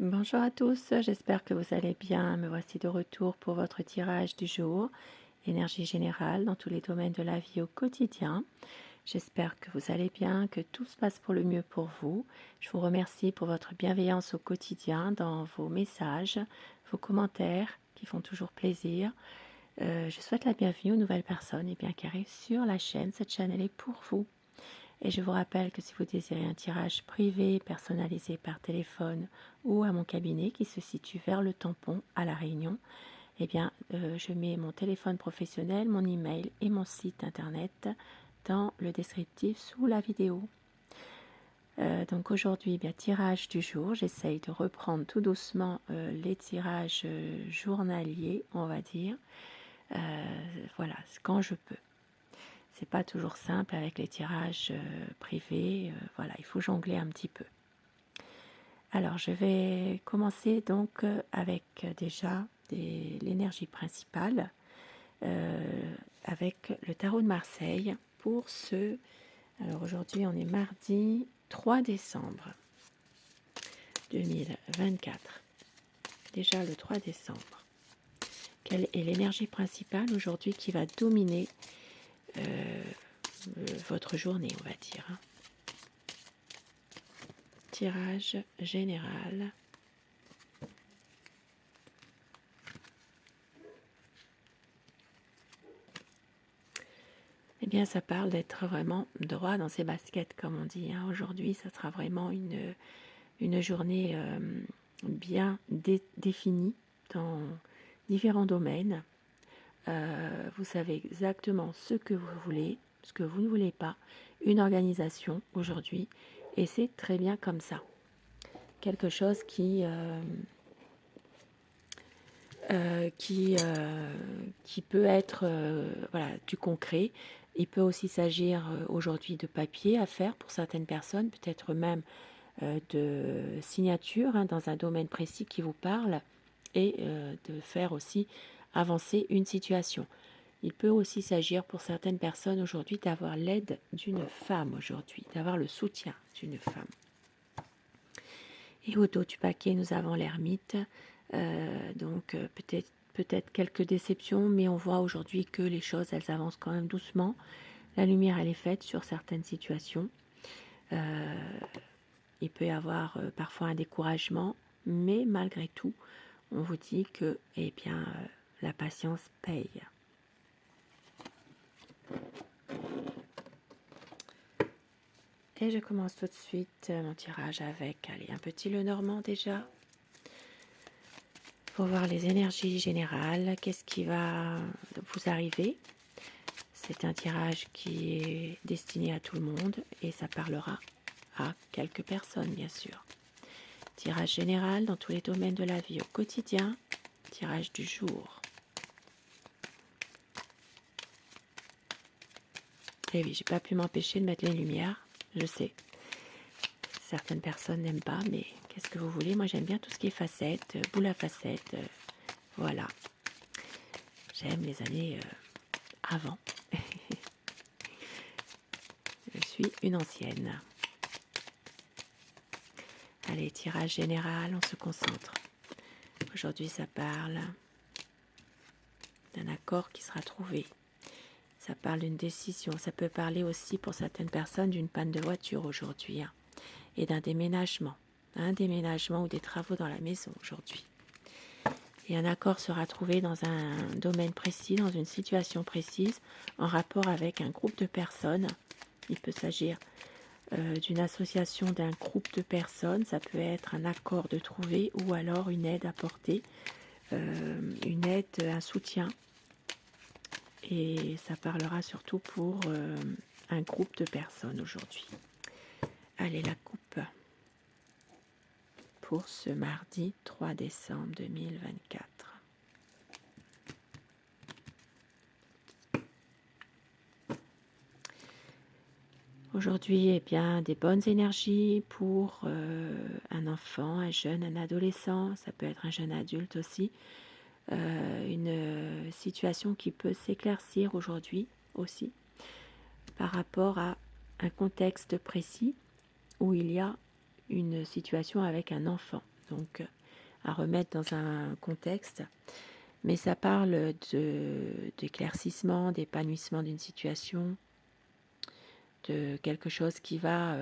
Bonjour à tous, j'espère que vous allez bien. Me voici de retour pour votre tirage du jour, énergie générale dans tous les domaines de la vie au quotidien. J'espère que vous allez bien, que tout se passe pour le mieux pour vous. Je vous remercie pour votre bienveillance au quotidien dans vos messages, vos commentaires qui font toujours plaisir. Je souhaite la bienvenue aux nouvelles personnes et bien qui arrivent sur la chaîne. Cette chaîne, elle est pour vous. Et je vous rappelle que si vous désirez un tirage privé, personnalisé par téléphone ou à mon cabinet qui se situe vers le tampon à La Réunion, eh bien, je mets mon téléphone professionnel, mon email et mon site internet dans le descriptif sous la vidéo. Donc aujourd'hui, bien, tirage du jour. J'essaye de reprendre tout doucement les tirages journaliers, on va dire. Voilà, quand je peux. C'est pas toujours simple avec les tirages privés. Voilà, il faut jongler un petit peu. Alors, je vais commencer donc avec déjà l'énergie principale, avec le tarot de Marseille pour ce. Alors aujourd'hui, on est mardi 3 décembre 2024. Déjà le 3 décembre. Quelle est l'énergie principale aujourd'hui qui va dominer votre journée, on va dire. Tirage général. Eh bien, ça parle d'être vraiment droit dans ses baskets, comme on dit. Aujourd'hui, ça sera vraiment une journée bien définie dans différents domaines. Vous savez exactement ce que vous voulez, ce que vous ne voulez pas. Une organisation aujourd'hui, et c'est très bien comme ça. Quelque chose qui peut être voilà, du concret. Il peut aussi s'agir aujourd'hui de papier à faire pour certaines personnes, peut-être même de signature dans un domaine précis qui vous parle et de faire aussi avancer une situation. Il peut aussi s'agir pour certaines personnes aujourd'hui d'avoir l'aide d'une femme aujourd'hui, d'avoir le soutien d'une femme. Et au dos du paquet, nous avons l'ermite. Donc peut-être quelques déceptions, mais on voit aujourd'hui que les choses, elles avancent quand même doucement. La lumière, elle est faite sur certaines situations. Il peut y avoir parfois un découragement, mais malgré tout, on vous dit que eh bien, la patience paye. Et je commence tout de suite mon tirage avec un petit Lenormand déjà. Pour voir les énergies générales, qu'est-ce qui va vous arriver. C'est un tirage qui est destiné à tout le monde et ça parlera à quelques personnes, bien sûr. Tirage général dans tous les domaines de la vie au quotidien. Tirage du jour. Et oui, j'ai pas pu m'empêcher de mettre les lumières, je sais. Certaines personnes n'aiment pas, mais qu'est-ce que vous voulez? Moi, j'aime bien tout ce qui est facettes, boule à facettes. Voilà. J'aime les années avant. Je suis une ancienne. Allez, tirage général, on se concentre. Aujourd'hui, ça parle d'un accord qui sera trouvé. Ça parle d'une décision. Ça peut parler aussi pour certaines personnes d'une panne de voiture aujourd'hui et d'un déménagement. Un déménagement ou des travaux dans la maison aujourd'hui. Et un accord sera trouvé dans un domaine précis, dans une situation précise, en rapport avec un groupe de personnes. Il peut s'agir d'une association, d'un groupe de personnes. Ça peut être un accord de trouver ou alors une aide apportée, une aide, un soutien. Et ça parlera surtout pour un groupe de personnes aujourd'hui. Allez, la coupe pour ce mardi 3 décembre 2024. Aujourd'hui, eh bien, des bonnes énergies pour un enfant, un jeune, un adolescent, ça peut être un jeune adulte aussi. Une situation qui peut s'éclaircir aujourd'hui aussi par rapport à un contexte précis où il y a une situation avec un enfant. donc à remettre dans un contexte. Mais ça parle d'éclaircissement, d'épanouissement d'une situation, de quelque chose qui va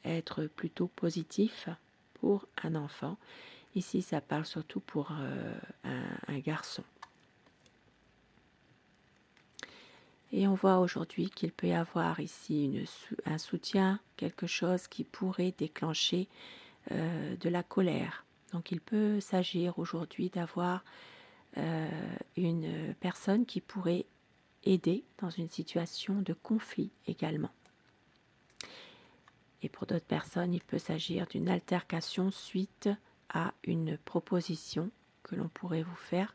être plutôt positif pour un enfant. Ici, ça parle surtout pour un garçon. Et on voit aujourd'hui qu'il peut y avoir ici un soutien, quelque chose qui pourrait déclencher de la colère. Donc il peut s'agir aujourd'hui d'avoir une personne qui pourrait aider dans une situation de conflit également. Et pour d'autres personnes, il peut s'agir d'une altercation suite à une proposition que l'on pourrait vous faire.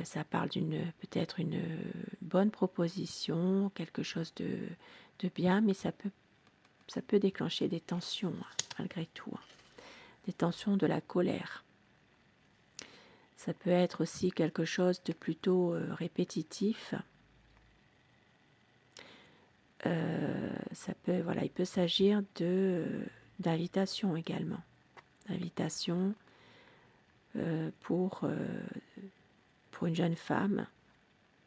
Ça parle peut-être une bonne proposition, quelque chose de bien, mais ça peut déclencher des tensions, malgré tout. Des tensions, de la colère. Ça peut être aussi quelque chose de plutôt répétitif. Il peut s'agir d'invitation également. D'invitation pour une jeune femme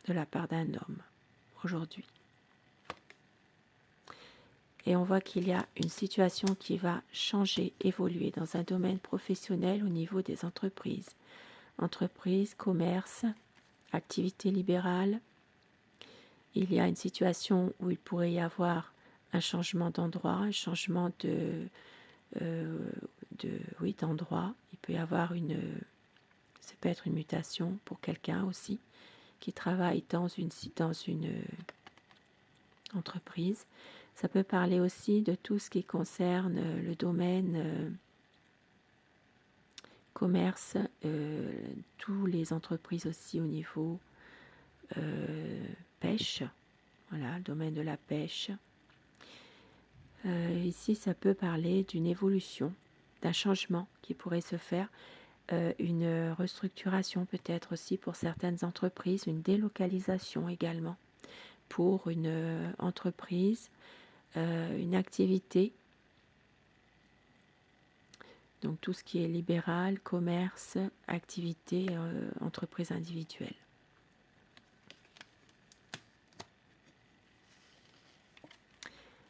de la part d'un homme aujourd'hui. Et on voit qu'il y a une situation qui va changer, évoluer dans un domaine professionnel au niveau des entreprises. Entreprises, commerce, activité libérale. Il y a une situation où il pourrait y avoir un changement d'endroit, un changement d'endroit. Il peut y avoir ça peut être une mutation pour quelqu'un aussi qui travaille dans une entreprise. Ça peut parler aussi de tout ce qui concerne le domaine commerce, tous les entreprises aussi au niveau pêche, voilà, le domaine de la pêche. Ici, ça peut parler d'une évolution, d'un changement qui pourrait se faire, une restructuration peut-être aussi pour certaines entreprises, une délocalisation également pour une entreprise, une activité. Donc tout ce qui est libéral, commerce, activité, entreprise individuelle.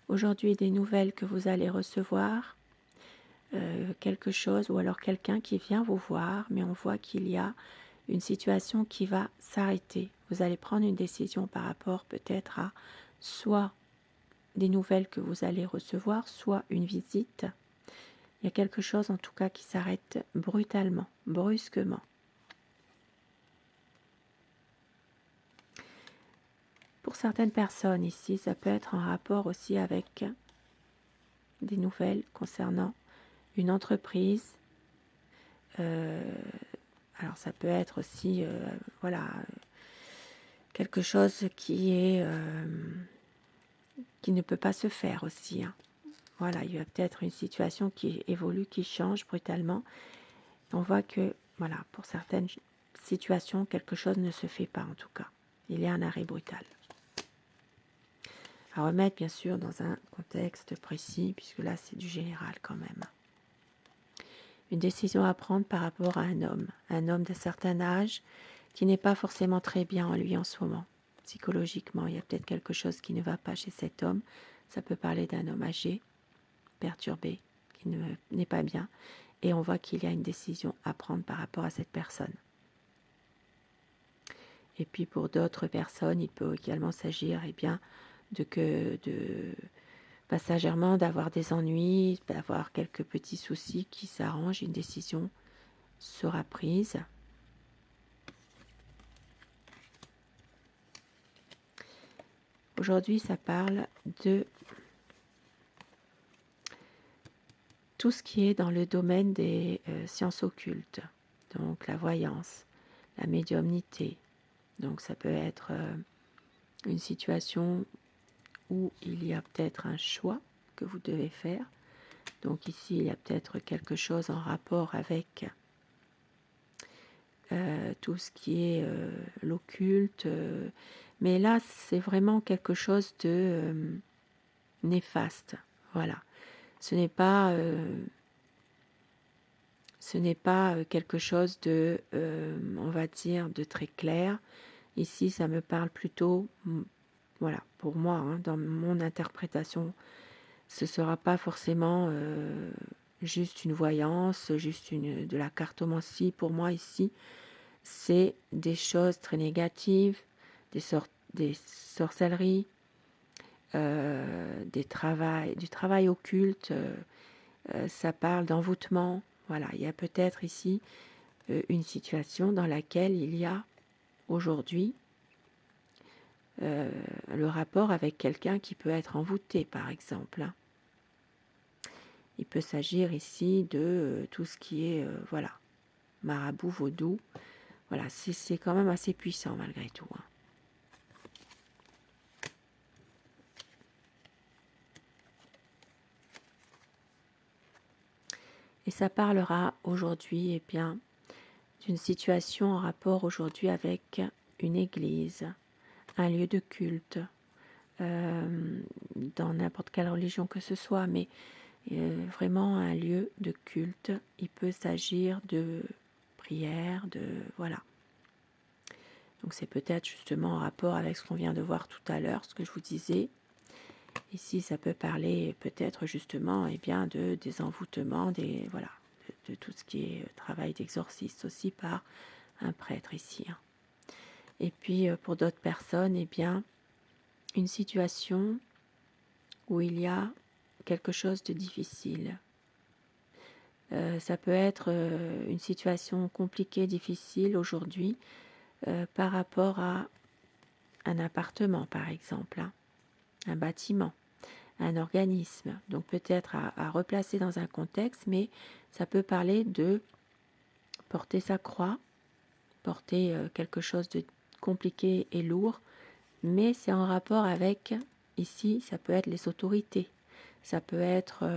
Aujourd'hui, des nouvelles que vous allez recevoir, quelque chose, ou alors quelqu'un qui vient vous voir, mais on voit qu'il y a une situation qui va s'arrêter. Vous allez prendre une décision par rapport peut-être à soit des nouvelles que vous allez recevoir, soit une visite. Il y a quelque chose en tout cas qui s'arrête brutalement, brusquement. Pour certaines personnes ici, ça peut être en rapport aussi avec des nouvelles concernant une entreprise. Alors ça peut être aussi quelque chose qui ne peut pas se faire aussi. Voilà, il y a peut-être une situation qui évolue, qui change brutalement. On voit que, voilà, pour certaines situations, quelque chose ne se fait pas en tout cas. Il y a un arrêt brutal. À remettre bien sûr dans un contexte précis, puisque là c'est du général quand même. Une décision à prendre par rapport à un homme d'un certain âge qui n'est pas forcément très bien en lui en ce moment. Psychologiquement, il y a peut-être quelque chose qui ne va pas chez cet homme. Ça peut parler d'un homme âgé, perturbé, qui n'est pas bien. Et on voit qu'il y a une décision à prendre par rapport à cette personne. Et puis pour d'autres personnes, il peut également s'agir de passagèrement d'avoir des ennuis, d'avoir quelques petits soucis qui s'arrangent. Une décision sera prise. Aujourd'hui, ça parle de tout ce qui est dans le domaine des sciences occultes, donc la voyance, la médiumnité. Donc ça peut être une situation où il y a peut-être un choix que vous devez faire. Donc ici, il y a peut-être quelque chose en rapport avec tout ce qui est l'occulte. Mais là, c'est vraiment quelque chose de néfaste. Voilà. Ce n'est ce n'est pas quelque chose de, on va dire, de très clair. Ici, ça me parle plutôt, voilà, pour moi, hein, dans mon interprétation, ce ne sera pas forcément juste une voyance, juste de la cartomancie. Pour moi, ici, c'est des choses très négatives, des sorcelleries, du travail occulte. Ça parle d'envoûtement. Voilà, il y a peut-être ici une situation dans laquelle il y a aujourd'hui le rapport avec quelqu'un qui peut être envoûté, par exemple, hein. Il peut s'agir ici de tout ce qui est, voilà, marabout, vaudou. Voilà, c'est quand même assez puissant malgré tout, hein. Et ça parlera aujourd'hui, eh bien, d'une situation en rapport aujourd'hui avec une église, un lieu de culte, dans n'importe quelle religion que ce soit, mais vraiment un lieu de culte. Il peut s'agir de prière, de voilà. Donc c'est peut-être justement en rapport avec ce qu'on vient de voir tout à l'heure, ce que je vous disais. Ici, ça peut parler peut-être justement bien des envoûtements, voilà, de tout ce qui est travail d'exorciste aussi par un prêtre ici, hein. Et puis pour d'autres personnes, bien, une situation où il y a quelque chose de difficile. Ça peut être une situation compliquée, difficile aujourd'hui par rapport à un appartement, par exemple, hein, un bâtiment, un organisme. Donc peut-être à replacer dans un contexte, mais ça peut parler de porter sa croix, porter quelque chose de compliqué et lourd, mais c'est en rapport avec, ici, ça peut être les autorités, ça peut être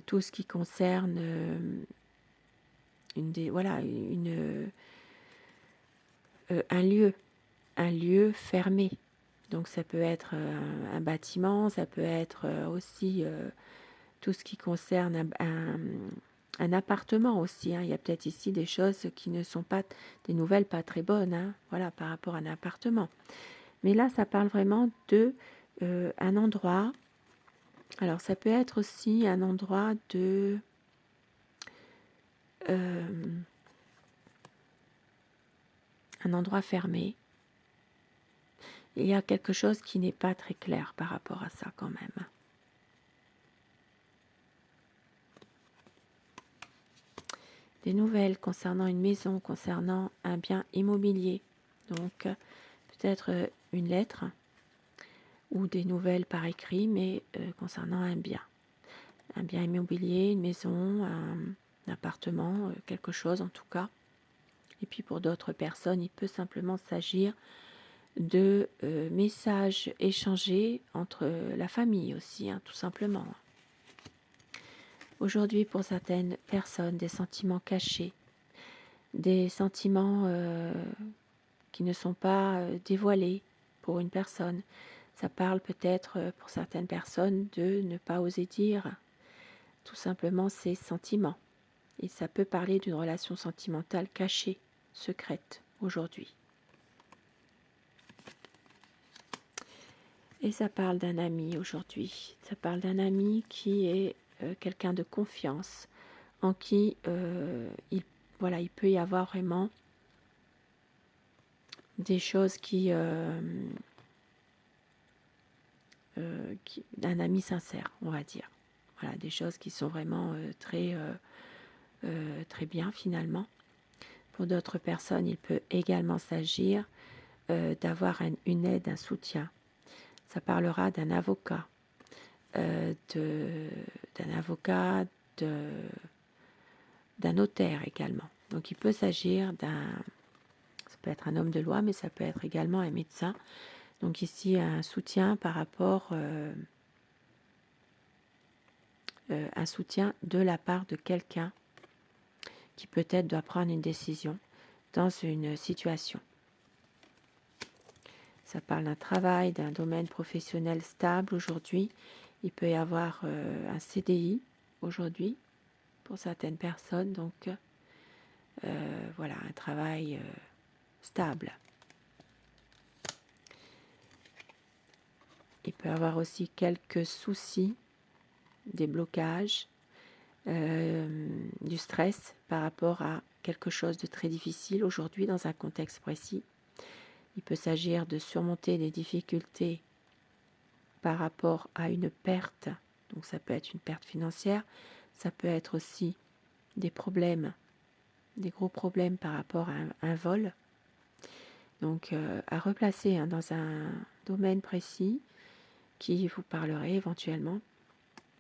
tout ce qui concerne un lieu fermé. Donc ça peut être un bâtiment, ça peut être aussi tout ce qui concerne un appartement aussi, hein. Il y a peut-être ici des choses qui ne sont pas, des nouvelles pas très bonnes, hein, voilà, par rapport à un appartement. Mais là, ça parle vraiment de un endroit. Alors ça peut être aussi un endroit de un endroit fermé. Il y a quelque chose qui n'est pas très clair par rapport à ça quand même. Des nouvelles concernant une maison, concernant un bien immobilier. Donc peut-être une lettre ou des nouvelles par écrit, mais concernant un bien. Un bien immobilier, une maison, un appartement, quelque chose en tout cas. Et puis pour d'autres personnes, il peut simplement s'agir de messages échangés entre la famille aussi, hein, tout simplement. Aujourd'hui, pour certaines personnes, des sentiments cachés, des sentiments qui ne sont pas dévoilés pour une personne. Ça parle peut-être pour certaines personnes de ne pas oser dire tout simplement ses sentiments. Et ça peut parler d'une relation sentimentale cachée, secrète, aujourd'hui. Et ça parle d'un ami aujourd'hui. Ça parle d'un ami qui est quelqu'un de confiance, en qui il peut y avoir vraiment des choses d'un ami sincère, on va dire. Voilà, des choses qui sont vraiment très bien finalement. Pour d'autres personnes, il peut également s'agir d'avoir une aide, un soutien. Ça parlera d'un avocat, d'un notaire également. Donc il peut s'agir ça peut être un homme de loi, mais ça peut être également un médecin. Donc ici, un soutien par rapport, un soutien de la part de quelqu'un qui peut-être doit prendre une décision dans une situation. Ça parle d'un travail, d'un domaine professionnel stable aujourd'hui. Il peut y avoir un CDI aujourd'hui. pour certaines personnes. Donc voilà, un travail stable. Il peut y avoir aussi quelques soucis, des blocages, du stress par rapport à quelque chose de très difficile aujourd'hui dans un contexte précis. Il peut s'agir de surmonter des difficultés par rapport à une perte, donc ça peut être une perte financière, ça peut être aussi des problèmes, des gros problèmes par rapport à un vol. Donc à replacer dans un domaine précis qui vous parlerait éventuellement.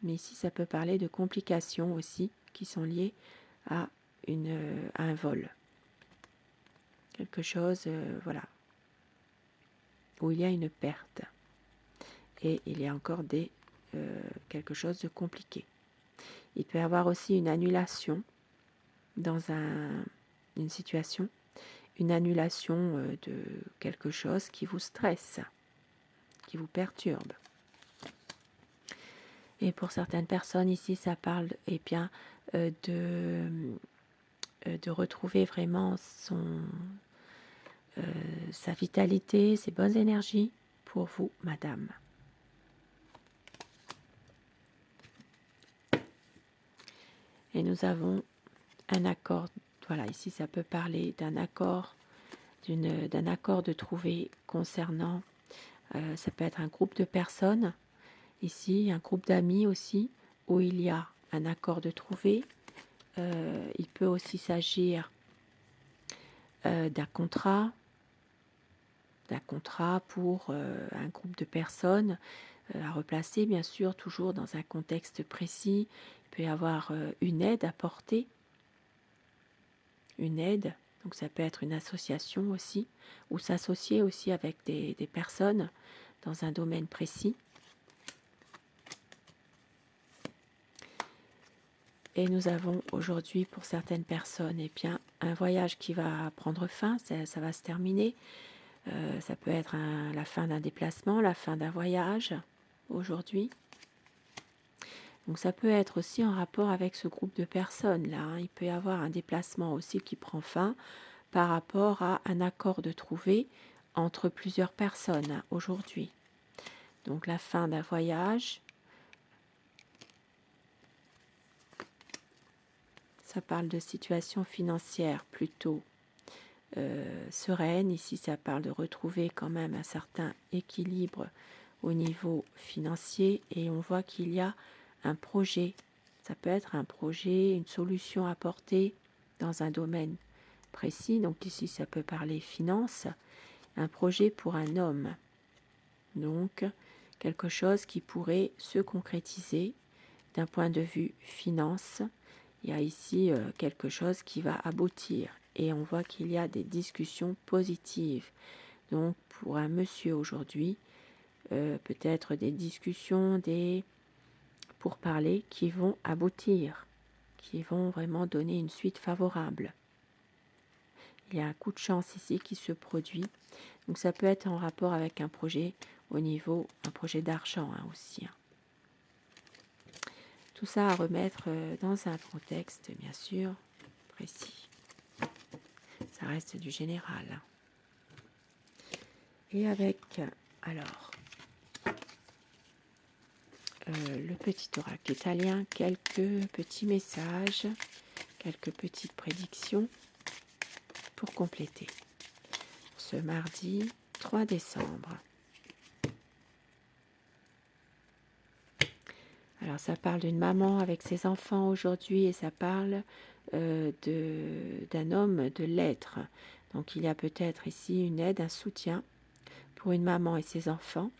Mais ici, ça peut parler de complications aussi qui sont liées à un vol. Quelque chose, voilà, où il y a une perte. Et il y a encore quelque chose de compliqué. Il peut y avoir aussi une annulation dans une situation, une annulation de quelque chose qui vous stresse, qui vous perturbe. Et pour certaines personnes ici, ça parle de retrouver vraiment sa vitalité, ses bonnes énergies pour vous, madame. Et nous avons un accord. Voilà, ici ça peut parler d'un accord, d'un accord de trouver concernant, ça peut être un groupe de personnes, ici un groupe d'amis aussi, où il y a un accord de trouver. Il peut aussi s'agir d'un contrat pour un groupe de personnes à replacer, bien sûr, toujours dans un contexte précis. Il peut y avoir une aide apportée, une aide, donc ça peut être une association aussi, ou s'associer aussi avec des personnes dans un domaine précis. Et nous avons aujourd'hui pour certaines personnes un voyage qui va prendre fin, ça va se terminer. Ça peut être la fin d'un déplacement, la fin d'un voyage aujourd'hui. Donc ça peut être aussi en rapport avec ce groupe de personnes là. Il peut y avoir un déplacement aussi qui prend fin par rapport à un accord de trouver entre plusieurs personnes aujourd'hui. Donc la fin d'un voyage. Ça parle de situation financière plutôt sereine. Ici, ça parle de retrouver quand même un certain équilibre au niveau financier. Et on voit qu'il y a un projet. Ça peut être un projet, une solution apportée dans un domaine précis. Donc ici, ça peut parler finance. Un projet pour un homme. Donc, quelque chose qui pourrait se concrétiser d'un point de vue finance. Il y a ici quelque chose qui va aboutir et on voit qu'il y a des discussions positives. Donc pour un monsieur aujourd'hui, peut-être des discussions, des pourparlers qui vont aboutir, qui vont vraiment donner une suite favorable. Il y a un coup de chance ici qui se produit. Donc ça peut être en rapport avec un projet au niveau, un projet d'argent aussi. Tout ça à remettre dans un contexte, bien sûr, précis. Ça reste du général. Et avec, alors, le petit oracle italien, quelques petits messages, quelques petites prédictions pour compléter. Ce mardi 3 décembre. Alors ça parle d'une maman avec ses enfants aujourd'hui et ça parle d'un homme de l'être. Donc il y a peut-être ici une aide, un soutien pour une maman et ses enfants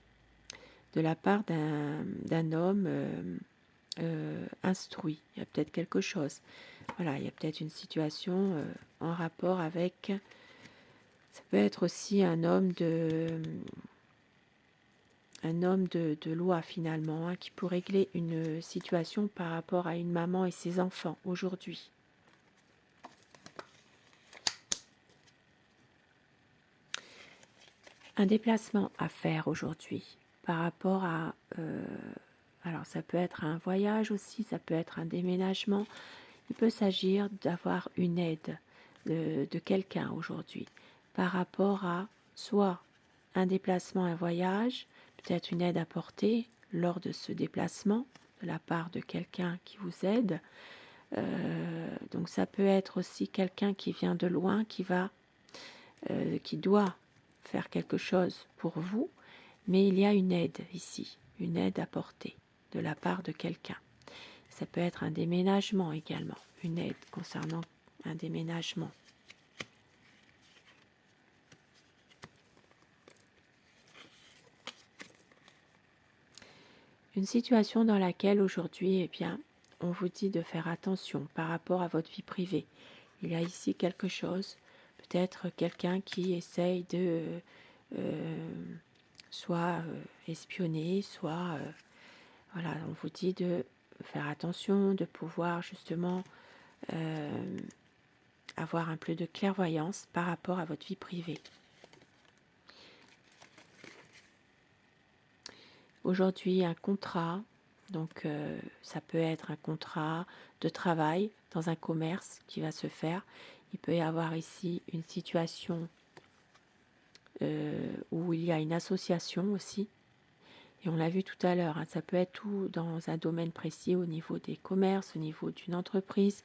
de la part d'un homme instruit. Il y a peut-être quelque chose. Voilà, il y a peut-être une situation en rapport avec... Ça peut être aussi un homme de loi finalement, qui peut régler une situation par rapport à une maman et ses enfants aujourd'hui. Un déplacement à faire aujourd'hui par rapport à... alors ça peut être un voyage aussi, ça peut être un déménagement. Il peut s'agir d'avoir une aide de quelqu'un aujourd'hui par rapport à soit un déplacement, un voyage, peut-être une aide apportée lors de ce déplacement de la part de quelqu'un qui vous aide. Donc ça peut être aussi quelqu'un qui vient de loin, qui doit faire quelque chose pour vous, mais il y a une aide ici, une aide apportée de la part de quelqu'un. Ça peut être un déménagement également, une aide concernant un déménagement. Une situation dans laquelle aujourd'hui, eh bien, on vous dit de faire attention par rapport à votre vie privée. Il y a ici quelque chose, peut-être quelqu'un qui essaye de soit espionner, soit voilà, on vous dit de faire attention, de pouvoir justement avoir un peu de clairvoyance par rapport à votre vie privée. Aujourd'hui, un contrat, donc ça peut être un contrat de travail dans un commerce qui va se faire. Il peut y avoir ici une situation où il y a une association aussi. Et on l'a vu tout à l'heure, hein, ça peut être tout dans un domaine précis au niveau des commerces, au niveau d'une entreprise,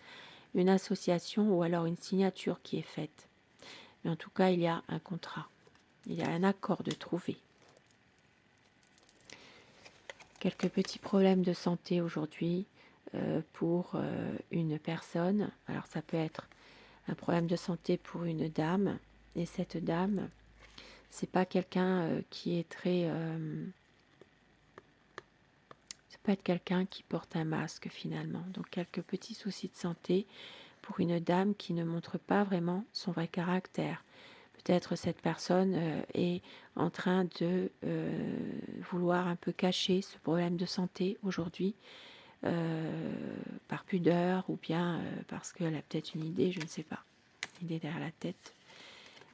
une association ou alors une signature qui est faite. Mais en tout cas, il y a un contrat, il y a un accord de trouver. Quelques petits problèmes de santé aujourd'hui pour une personne. Alors ça peut être un problème de santé pour une dame. Et cette dame, c'est pas quelqu'un qui est très... ça peut être quelqu'un qui porte un masque finalement. Donc quelques petits soucis de santé pour une dame qui ne montre pas vraiment son vrai caractère. Peut-être cette personne est en train de vouloir un peu cacher ce problème de santé aujourd'hui par pudeur ou bien parce qu'elle a peut-être une idée, je ne sais pas, une idée derrière la tête.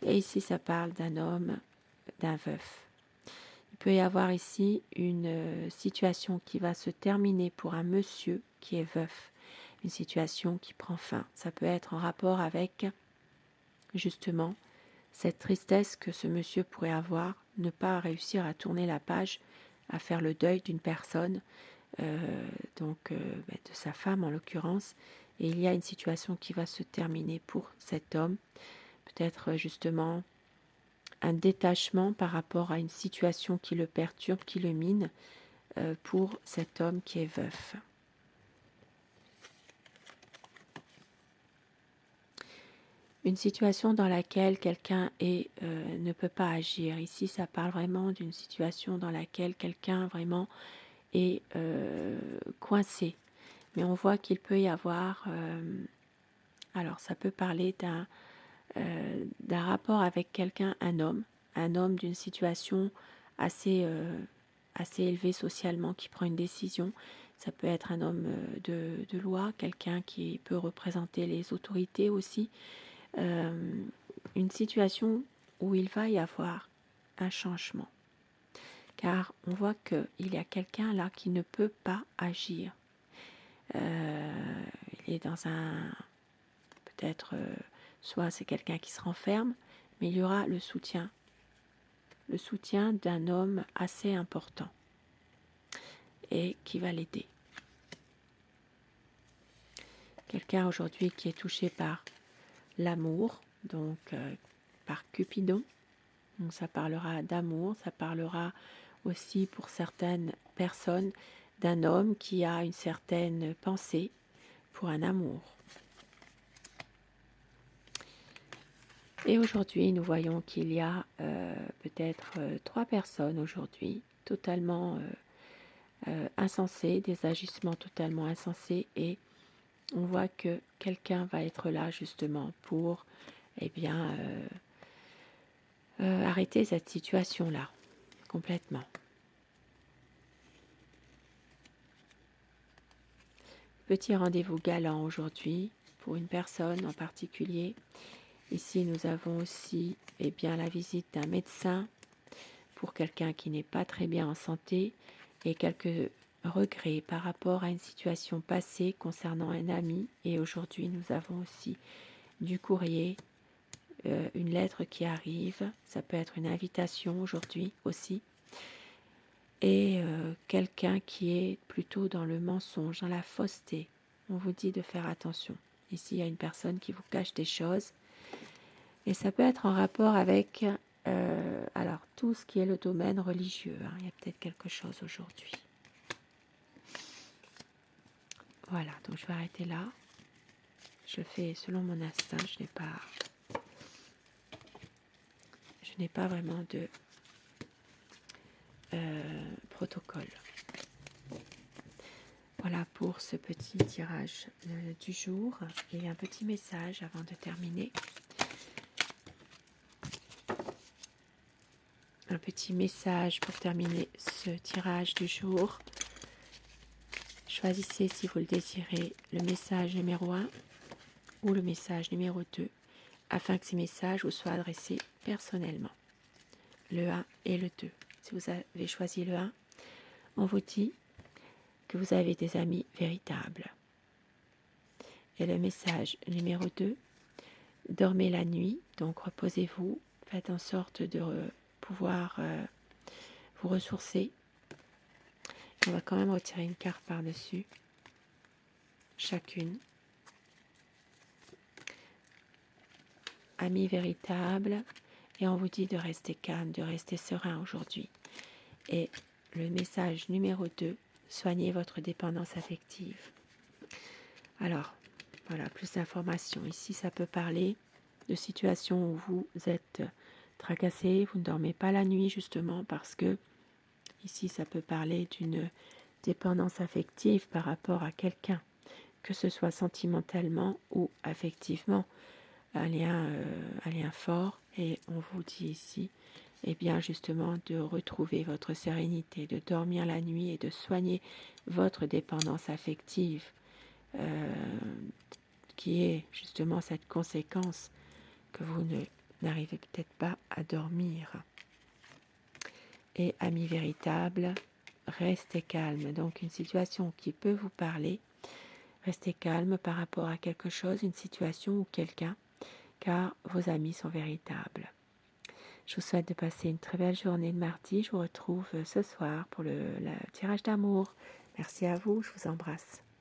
Et ici, ça parle d'un homme, d'un veuf. Il peut y avoir ici une situation qui va se terminer pour un monsieur qui est veuf, une situation qui prend fin. Ça peut être en rapport avec justement cette tristesse que ce monsieur pourrait avoir, ne pas réussir à tourner la page, à faire le deuil d'une personne, de sa femme en l'occurrence, et il y a une situation qui va se terminer pour cet homme, peut-être justement un détachement par rapport à une situation qui le perturbe, qui le mine, pour cet homme qui est veuf. Une situation dans laquelle quelqu'un ne peut pas agir. Ici, ça parle vraiment d'une situation dans laquelle quelqu'un vraiment est coincé. Mais on voit qu'il peut y avoir... alors, ça peut parler d'un rapport avec quelqu'un, un homme d'une situation assez, assez élevée socialement qui prend une décision. Ça peut être un homme de loi, quelqu'un qui peut représenter les autorités aussi. Une situation où il va y avoir un changement. Car on voit qu'il y a quelqu'un là qui ne peut pas agir. Il est dans un... peut-être, soit c'est quelqu'un qui se renferme, mais il y aura le soutien d'un homme assez important et qui va l'aider. Quelqu'un aujourd'hui qui est touché par l'amour, donc par Cupidon. Donc ça parlera d'amour, ça parlera aussi pour certaines personnes d'un homme qui a une certaine pensée pour un amour. Et aujourd'hui, nous voyons qu'il y a peut-être 3 personnes aujourd'hui totalement insensées, des agissements totalement insensés, et on voit que quelqu'un va être là justement pour arrêter cette situation-là complètement. Petit rendez-vous galant aujourd'hui pour une personne en particulier. Ici, nous avons aussi la visite d'un médecin pour quelqu'un qui n'est pas très bien en santé, et quelques regret par rapport à une situation passée concernant un ami. Et aujourd'hui, nous avons aussi du courrier, une lettre qui arrive. Ça peut être une invitation aujourd'hui aussi. Et quelqu'un qui est plutôt dans le mensonge, dans la fausseté. On vous dit de faire attention. Ici, il y a une personne qui vous cache des choses. Et ça peut être en rapport avec alors tout ce qui est le domaine religieux. Il y a peut-être quelque chose aujourd'hui. Voilà, donc je vais arrêter là. Je le fais selon mon instinct. Je n'ai pas vraiment de protocole. Voilà pour ce petit tirage du jour. Et un petit message avant de terminer. Un petit message pour terminer ce tirage du jour. Choisissez, si vous le désirez, le message numéro 1 ou le message numéro 2 afin que ces messages vous soient adressés personnellement. Le 1 et le 2. Si vous avez choisi le 1, on vous dit que vous avez des amis véritables. Et le message numéro 2, dormez la nuit, donc reposez-vous, faites en sorte de pouvoir vous ressourcer. On va quand même retirer une carte par-dessus, chacune. Amis véritables, et on vous dit de rester calme, de rester serein aujourd'hui. Et le message numéro 2, soignez votre dépendance affective. Alors, voilà, plus d'informations. Ici, ça peut parler de situations où vous êtes tracassé, vous ne dormez pas la nuit justement parce que ici, ça peut parler d'une dépendance affective par rapport à quelqu'un, que ce soit sentimentalement ou affectivement, un lien fort. Et on vous dit ici, eh bien justement, de retrouver votre sérénité, de dormir la nuit et de soigner votre dépendance affective, qui est justement cette conséquence que vous n'arrivez peut-être pas à dormir. Et amis véritables, restez calme. Donc une situation qui peut vous parler, restez calme par rapport à quelque chose, une situation ou quelqu'un, car vos amis sont véritables. Je vous souhaite de passer une très belle journée de mardi. Je vous retrouve ce soir pour le tirage d'amour. Merci à vous, je vous embrasse.